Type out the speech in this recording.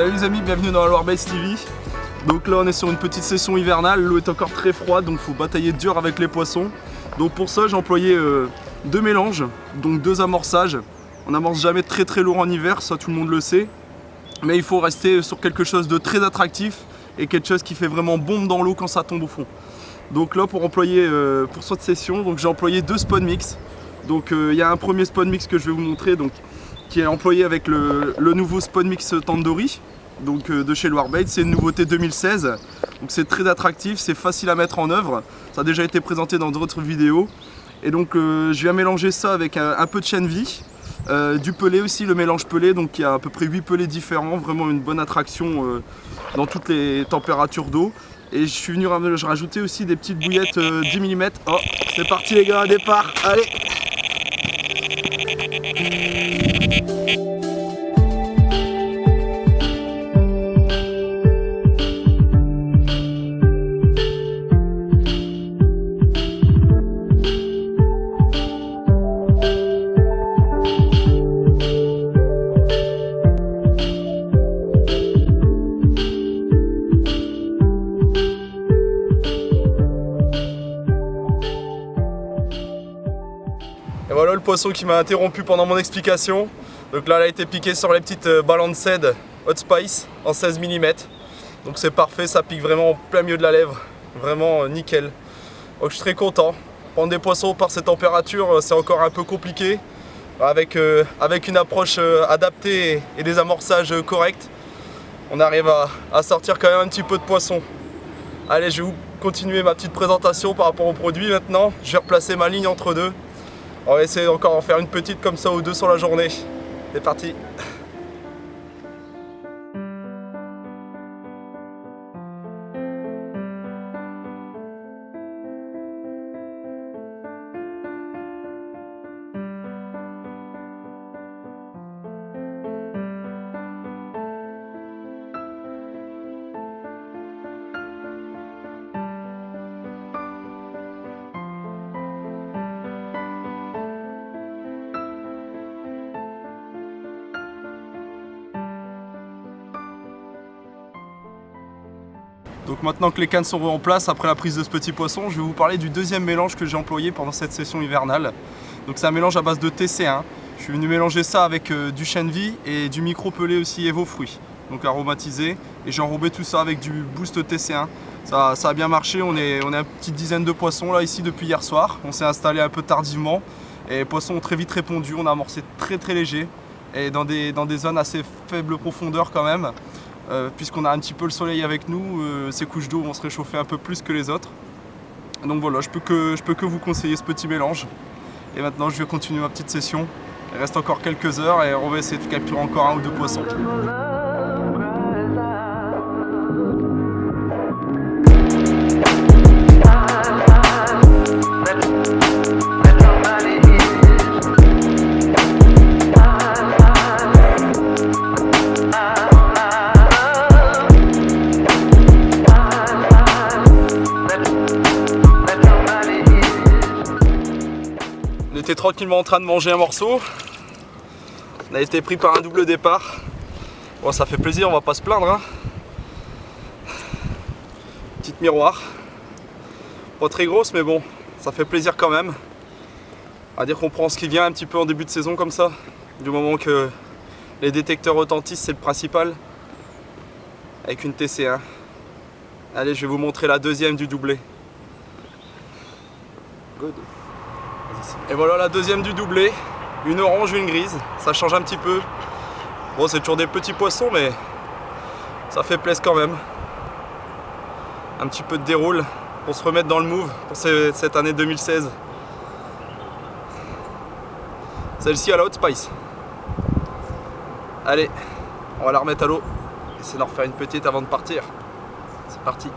Salut les amis, bienvenue dans la Warbase TV. Donc là on est sur une petite session hivernale, l'eau est encore très froide donc il faut batailler dur avec les poissons. Donc pour ça j'ai employé deux mélanges, donc deux amorçages. On n'amorce jamais très lourd en hiver, ça tout le monde le sait. Mais il faut rester sur quelque chose de très attractif et quelque chose qui fait vraiment bombe dans l'eau quand ça tombe au fond. Donc là pour cette session, donc j'ai employé deux Spot Mix. Donc il y a un premier Spot Mix que je vais vous montrer, donc, qui est employé avec le nouveau Spot Mix Tandoori, donc de chez Warbase. C'est une nouveauté 2016, donc c'est très attractif, c'est facile à mettre en œuvre. Ça a déjà été présenté dans d'autres vidéos. Et donc je viens mélanger ça avec un peu de chêne vie, du pelé aussi, le mélange pelé, donc il y a à peu près 8 pelés différents, vraiment une bonne attraction dans toutes les températures d'eau. Et je suis venu rajouter aussi des petites bouillettes 10 mm. Oh, c'est parti les gars, départ, allez! Et voilà le poisson qui m'a interrompu pendant mon explication. Donc là, elle a été piquée sur les petites Balanced Hot Spice en 16 mm. Donc c'est parfait, ça pique vraiment au plein milieu de la lèvre. Vraiment nickel. Donc je suis très content. Prendre des poissons par ces températures, c'est encore un peu compliqué. Avec une approche adaptée et des amorçages corrects, on arrive à sortir quand même un petit peu de poisson. Allez, je vais vous continuer ma petite présentation par rapport au produit maintenant. Je vais replacer ma ligne entre deux. On va essayer encore en faire une petite comme ça ou deux sur la journée. C'est parti! Donc maintenant que les cannes sont en place, après la prise de ce petit poisson, je vais vous parler du deuxième mélange que j'ai employé pendant cette session hivernale. Donc c'est un mélange à base de TC1. Je suis venu mélanger ça avec du chêne vie et du micro pelé aussi Evo fruits, donc aromatisé. Et j'ai enrobé tout ça avec du boost TC1. Ça a bien marché, on est une petite dizaine de poissons là ici depuis hier soir. On s'est installé un peu tardivement et les poissons ont très vite répondu. On a amorcé très léger et dans des zones assez faible profondeur quand même. Puisqu'on a un petit peu le soleil avec nous, ces couches d'eau vont se réchauffer un peu plus que les autres. Donc voilà, je peux que vous conseiller ce petit mélange. Et maintenant je vais continuer ma petite session. Il reste encore quelques heures et on va essayer de capturer encore un ou deux poissons. On était tranquillement en train de manger un morceau. On a été pris par un double départ. Bon, ça fait plaisir, on va pas se plaindre, hein. Petite miroir. Pas très grosse, mais bon, ça fait plaisir quand même. À dire qu'on prend ce qui vient un petit peu en début de saison comme ça. Du moment que les détecteurs retentissent, c'est le principal. Avec une TC1. Allez, je vais vous montrer la deuxième du doublé. Good. Et voilà la deuxième du doublé, une orange, une grise, ça change un petit peu. Bon, c'est toujours des petits poissons, mais ça fait plaisir quand même. Un petit peu de déroule pour se remettre dans le move pour cette année 2016. Celle-ci à la Hot Spice. Allez, on va la remettre à l'eau, essayer d'en refaire une petite avant de partir. C'est parti.